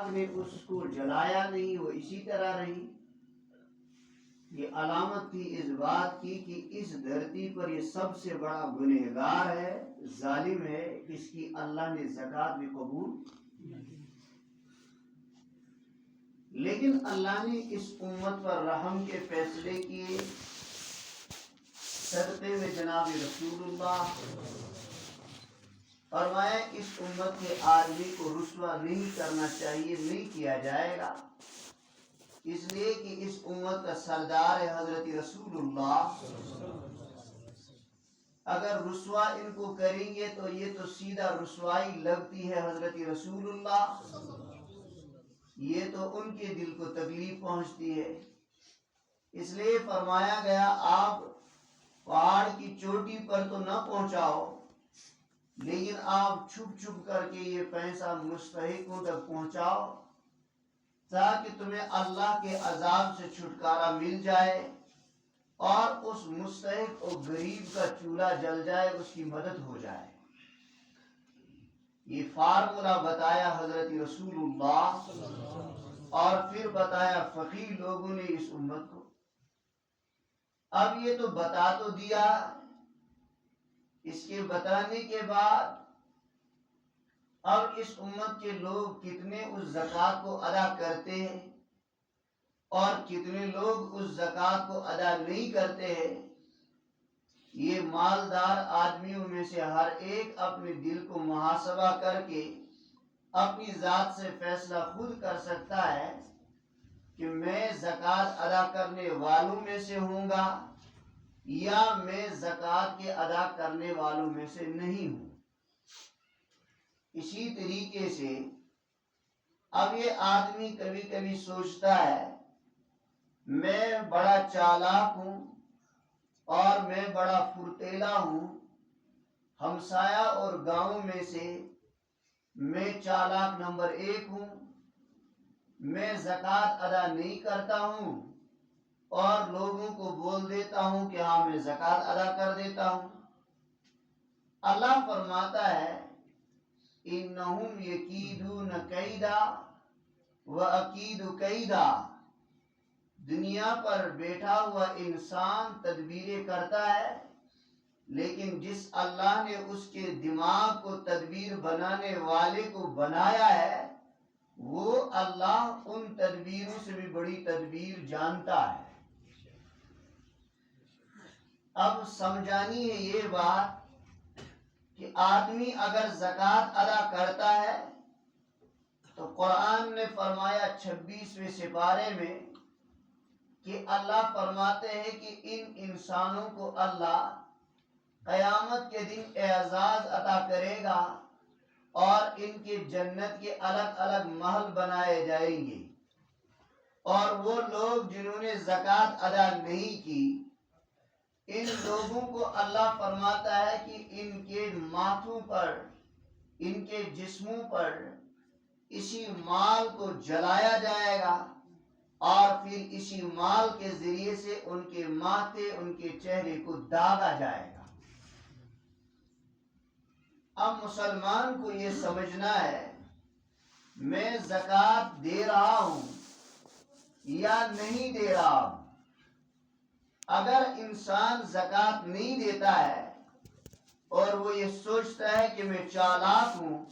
پاک نے اس کو جلایا نہیں، وہ اسی طرح رہی۔ یہ علامت تھی اس بات کی کہ اس دھرتی پر یہ سب سے بڑا گنہگار ہے، ظالم ہے، اس کی اللہ نے زکوٰۃ بھی قبول۔ لیکن اللہ نے اس امت پر رحم کے فیصلے کیے، صدقے میں جناب رسول اللہ فرمایا اس امت کے آدمی کو رسوا نہیں کرنا چاہیے، نہیں کیا جائے گا، اس لیے کہ اس امت کا سردار ہے حضرت رسول اللہ۔ اگر رسوا ان کو کریں گے تو یہ تو سیدھا رسوائی لگتی ہے حضرت رسول اللہ، یہ تو ان کے دل کو تکلیف پہنچتی ہے۔ اس لیے فرمایا گیا آپ پہاڑ کی چوٹی پر تو نہ پہنچاؤ، لیکن آپ چھپ چھپ کر کے یہ پیسہ مستحقوں تک پہنچاؤ، تاکہ تمہیں اللہ کے عذاب سے چھٹکارا مل جائے اور اس مستحق اور غریب کا چولہا جل جائے، اس کی مدد ہو جائے۔ یہ فارمولہ بتایا حضرت رسول اللہ، اور پھر بتایا فقیر لوگوں نے اس امت کو۔ اب یہ تو بتا تو دیا، اس کے بتانے کے بعد اب اس امت کے لوگ کتنے اس زکوٰۃ کو ادا کرتے ہیں اور کتنے لوگ اس زکوٰۃ کو ادا نہیں کرتے ہیں، یہ مالدار آدمیوں میں سے ہر ایک اپنے دل کو محاسبہ کر کے اپنی ذات سے فیصلہ خود کر سکتا ہے کہ میں زکوٰۃ ادا کرنے والوں میں سے ہوں گا یا میں زکوٰۃ کے ادا کرنے والوں میں سے نہیں ہوں۔ اسی طریقے سے اب یہ آدمی کبھی کبھی سوچتا ہے میں بڑا چالاک ہوں اور میں بڑا پھرتیلا ہوں، ہمسایہ اور گاؤں میں سے میں چالاک نمبر 1 ہوں، میں زکوٰۃ ادا نہیں کرتا ہوں اور لوگوں کو بول دیتا ہوں کہ ہاں میں زکوٰۃ ادا کر دیتا ہوں۔ اللہ فرماتا ہے انہم یکیدون کیدا واکید کیدا، دنیا پر بیٹھا ہوا انسان تدبیریں کرتا ہے، لیکن جس اللہ نے اس کے دماغ کو تدبیر بنانے والے کو بنایا ہے، وہ اللہ ان تدبیروں سے بھی بڑی تدبیر جانتا ہے۔ اب سمجھانی ہے یہ بات کہ آدمی اگر زکوٰۃ ادا کرتا ہے تو قرآن نے فرمایا 26ویں سپارے میں کہ اللہ فرماتے ہیں کہ ان انسانوں کو اللہ قیامت کے دن اعزاز عطا کرے گا اور ان کے جنت کے الگ الگ محل بنائے جائیں گے، اور وہ لوگ جنہوں نے زکوٰۃ ادا نہیں کی، ان لوگوں کو اللہ فرماتا ہے کہ ان کے ماتھوں پر، ان کے جسموں پر اسی مال کو جلایا جائے گا اور پھر اسی مال کے ذریعے سے ان کے ماتھے، ان کے چہرے کو داغا جائے گا۔ اب مسلمان کو یہ سمجھنا ہے میں زکوٰۃ دے رہا ہوں یا نہیں دے رہا ہوں۔ اگر انسان زکوٰۃ نہیں دیتا ہے اور وہ یہ سوچتا ہے کہ میں چالاک ہوں،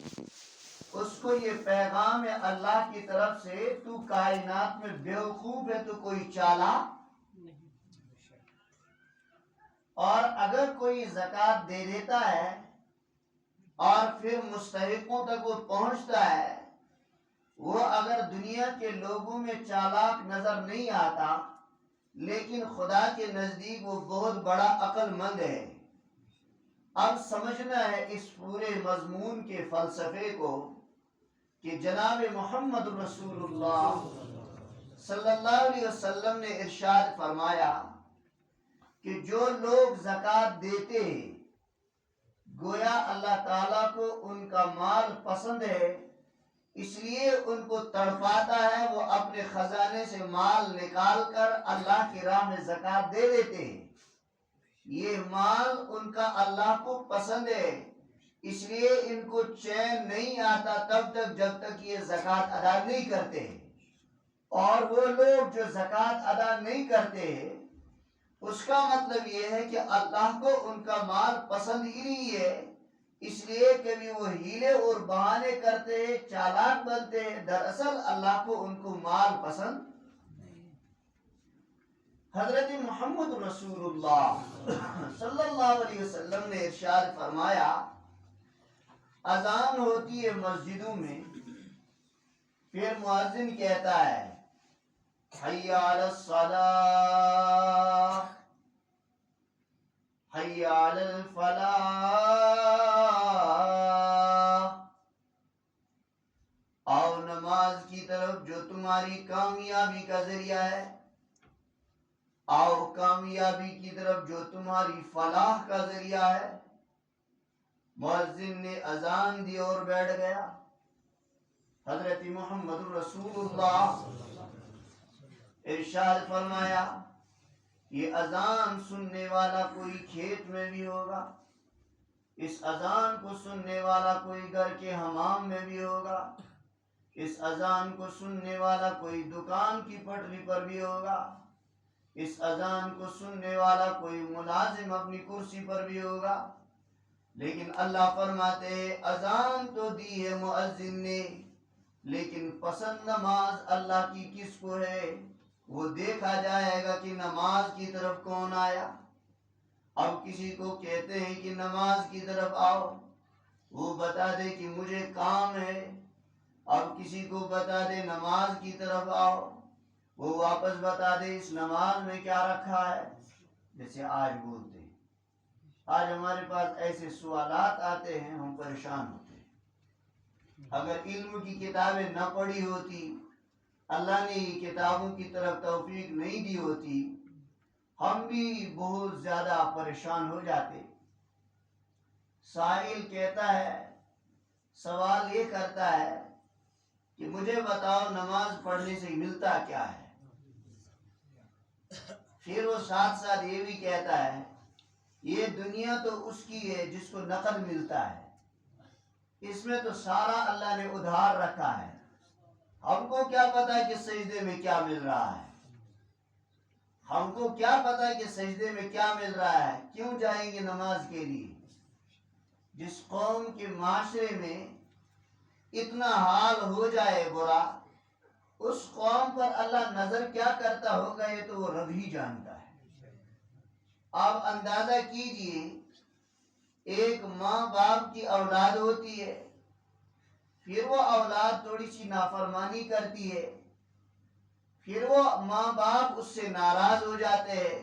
اس کو یہ پیغام ہے اللہ کی طرف سے تو کائنات میں بیوقوف ہے، تو کوئی چالاک نہیں۔ اور اگر کوئی زکوٰۃ دے دیتا ہے اور پھر مستحقوں تک وہ پہنچتا ہے، وہ اگر دنیا کے لوگوں میں چالاک نظر نہیں آتا، لیکن خدا کے نزدیک وہ بہت بڑا عقل مند ہے۔ اب سمجھنا ہے اس پورے مضمون کے فلسفے کو کہ جناب محمد رسول اللہ صلی اللہ علیہ وسلم نے ارشاد فرمایا کہ جو لوگ زکوٰۃ دیتے ہیں گویا اللہ تعالیٰ کو ان کا مال پسند ہے، اس لیے ان کو تڑپاتا ہے، وہ اپنے خزانے سے مال نکال کر اللہ کی راہ میں زکوٰۃ دے دیتے ہیں۔ یہ مال ان کا اللہ کو پسند ہے، اس لیے ان کو چین نہیں آتا تب تک جب تک یہ زکوٰۃ ادا نہیں کرتے. اور وہ لوگ جو زکوٰۃ ادا نہیں کرتے اس کا مطلب یہ ہے کہ اللہ کو ان کا مال پسند ہی نہیں ہے. اس لیے کبھی وہ ہیلے اور بہانے کرتے ہیں، چالاک بنتے ہیں، دراصل اللہ کو ان کو مال پسند. حضرت محمد رسول اللہ صلی اللہ علیہ وسلم نے ارشاد فرمایا، اذان ہوتی ہے مسجدوں میں، پھر مؤذن کہتا ہے حی علی الصلاۃ حی علی الفلاح، آؤ نماز کی طرف جو تمہاری کامیابی کا ذریعہ ہے، آؤ کامیابی کی طرف جو تمہاری فلاح کا ذریعہ ہے. مؤذن نے اذان دی اور بیٹھ گیا. حضرت محمد رسول اللہ ارشاد فرمایا، یہ اذان سننے والا کوئی کھیت میں بھی ہوگا، اس اذان کو سننے والا کوئی گھر کے حمام میں بھی ہوگا، اس اذان کو سننے والا کوئی دکان کی پٹری پر بھی ہوگا، اس اذان کو سننے والا کوئی ملازم اپنی کرسی پر بھی ہوگا. لیکن اللہ فرماتے ہیں اذان تو دی ہے مؤذن نے، لیکن پسند نماز اللہ کی کس کو ہے؟ وہ دیکھا جائے گا کہ نماز کی طرف کون آیا. اب کسی کو کہتے ہیں کہ نماز کی طرف آؤ، وہ بتا دے کہ مجھے کام ہے. اب کسی کو بتا دے نماز کی طرف آؤ، وہ واپس بتا دے اس نماز میں کیا رکھا ہے. جیسے آج بولتے ہیں، آج ہمارے پاس ایسے سوالات آتے ہیں، ہم پریشان ہوتے ہیں. اگر علم کی کتابیں نہ پڑھی ہوتی، اللہ نے یہ کتابوں کی طرف توفیق نہیں دی ہوتی، ہم بھی بہت زیادہ پریشان ہو جاتے. سائل کہتا ہے، سوال یہ کرتا ہے کہ مجھے بتاؤ نماز پڑھنے سے ملتا کیا ہے؟ پھر وہ ساتھ ساتھ یہ بھی کہتا ہے یہ دنیا تو اس کی ہے جس کو نقد ملتا ہے، اس میں تو سارا اللہ نے ادھار رکھا ہے، ہم کو کیا پتا کہ سجدے میں کیا مل رہا ہے، ہم کو کیا پتا کہ سجدے میں کیا مل رہا ہے، کیوں جائیں گے نماز کے لیے. جس قوم کے معاشرے میں اتنا حال ہو جائے برا، اس قوم پر اللہ نظر کیا کرتا ہوگا یہ تو وہ رب ہی جانتا ہے. آپ اندازہ کیجئے، ایک ماں باپ کی اولاد ہوتی ہے، پھر وہ اولاد تھوڑی سی نافرمانی کرتی ہے، پھر وہ ماں باپ اس سے ناراض ہو جاتے ہیں،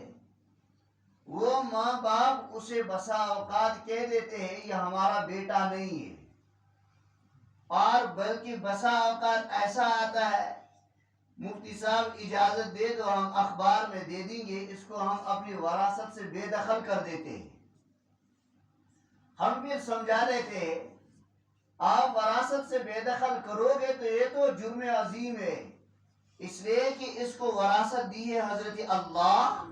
وہ ماں باپ اسے بسا اوقات کہہ دیتے ہیں یہ ہمارا بیٹا نہیں ہے. اور بلکہ بسا اوقات ایسا آتا ہے مفتی صاحب اجازت دے دو ہم اخبار میں دے دیں گے، اس کو ہم اپنی وراثت سے بے دخل کر دیتے ہیں. ہم پھر سمجھا دیتے ہیں آپ وراثت سے بے دخل کرو گے تو یہ تو جرم عظیم ہے، اس لیے کہ اس کو وراثت دی ہے حضرت اللہ.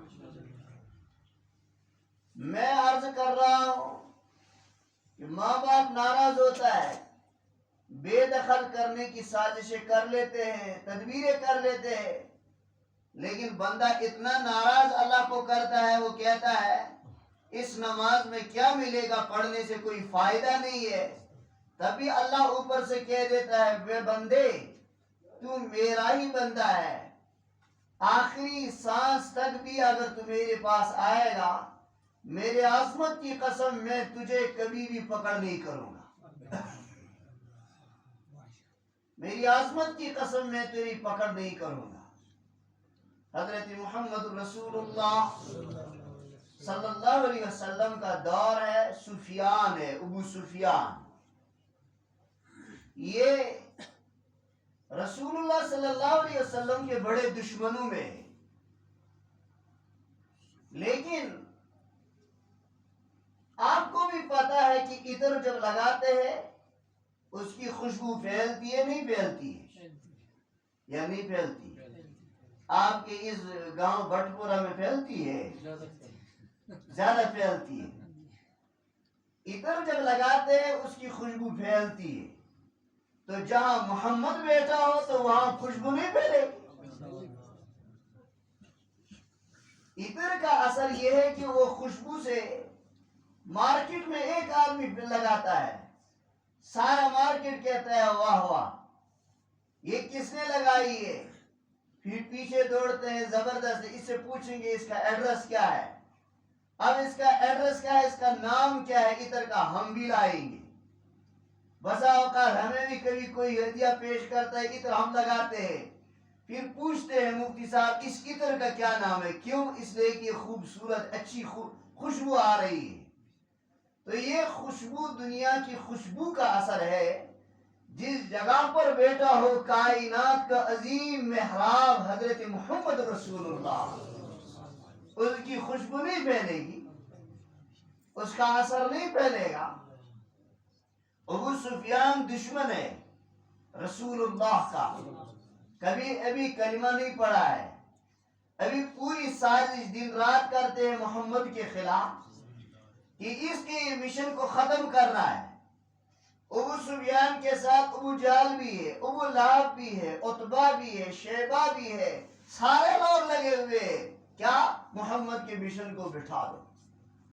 میں عرض کر رہا ہوں کہ ماں باپ ناراض ہوتا ہے، بے دخل کرنے کی سازشیں کر لیتے ہیں، تدبیریں کر لیتے ہیں، لیکن بندہ اتنا ناراض اللہ کو کرتا ہے، وہ کہتا ہے اس نماز میں کیا ملے گا، پڑھنے سے کوئی فائدہ نہیں ہے. تبھی اللہ اوپر سے کہہ دیتا ہے بے بندے تو میرا ہی بندہ ہے، آخری سانس تک بھی اگر تو میرے پاس آئے گا، میرے عظمت کی قسم میں تجھے کبھی بھی پکڑ نہیں کروں گا، میری عظمت کی قسم میں تیری پکڑ نہیں کروں گا. حضرت محمد رسول اللہ صلی اللہ علیہ وسلم کا دور ہے، سفیان ہے، ابو سفیان. یہ رسول اللہ صلی اللہ علیہ وسلم کے بڑے دشمنوں میں ہے، لیکن آپ کو بھی پتا ہے کہ عطر جب لگاتے ہیں اس کی خوشبو پھیلتی ہے نہیں پھیلتی ہے، یا نہیں پھیلتی؟ آپ کے اس گاؤں بھٹ پورہ میں پھیلتی ہے، زیادہ پھیلتی ہے. عطر جب لگاتے ہیں اس کی خوشبو پھیلتی ہے، تو جہاں محمد بیٹھا ہو تو وہاں خوشبو نہیں پھیلے گی۔ عطر کا اثر یہ ہے کہ وہ خوشبو سے مارکیٹ میں ایک آدمی لگاتا ہے، سارا مارکیٹ کہتا ہے واہ واہ یہ کس نے لگائی ہے، پھر پیچھے دوڑتے ہیں زبردست، اس سے پوچھیں گے اس کا ایڈریس کیا ہے، اب اس کا ایڈریس کیا ہے، اس کا نام کیا ہے، عطر کا ہم بھی لائیں گے۔ بسا اوقات ہمیں بھی کبھی کوئی ہدیہ پیش کرتا ہے، عطر ہم لگاتے ہیں، پھر پوچھتے ہیں مفتی صاحب اس عطر کا کیا نام ہے، کیوں؟ اس لیے کہ خوبصورت اچھی خوشبو آ رہی ہے۔ تو یہ خوشبو دنیا کی خوشبو کا اثر ہے۔ جس جگہ پر بیٹھا ہو کائنات کا عظیم محراب حضرت محمد رسول اللہ، اس کی خوشبو نہیں پھیلے گی، اس کا اثر نہیں پھیلے گا۔ ابو سفیان دشمن ہے رسول اللہ کا، کبھی ابھی کلمہ نہیں پڑھا ہے، ابھی پوری سازش دن رات کرتے ہیں محمد کے خلاف کہ اس کے مشن کو ختم کرنا ہے۔ ابو سفیان کے ساتھ ابو جہل بھی ہے، ابو لہب بھی ہے، عتبہ بھی ہے، شیبہ بھی ہے، سارے لوگ لگے ہوئے کیا؟ محمد کے مشن کو بٹھا دو۔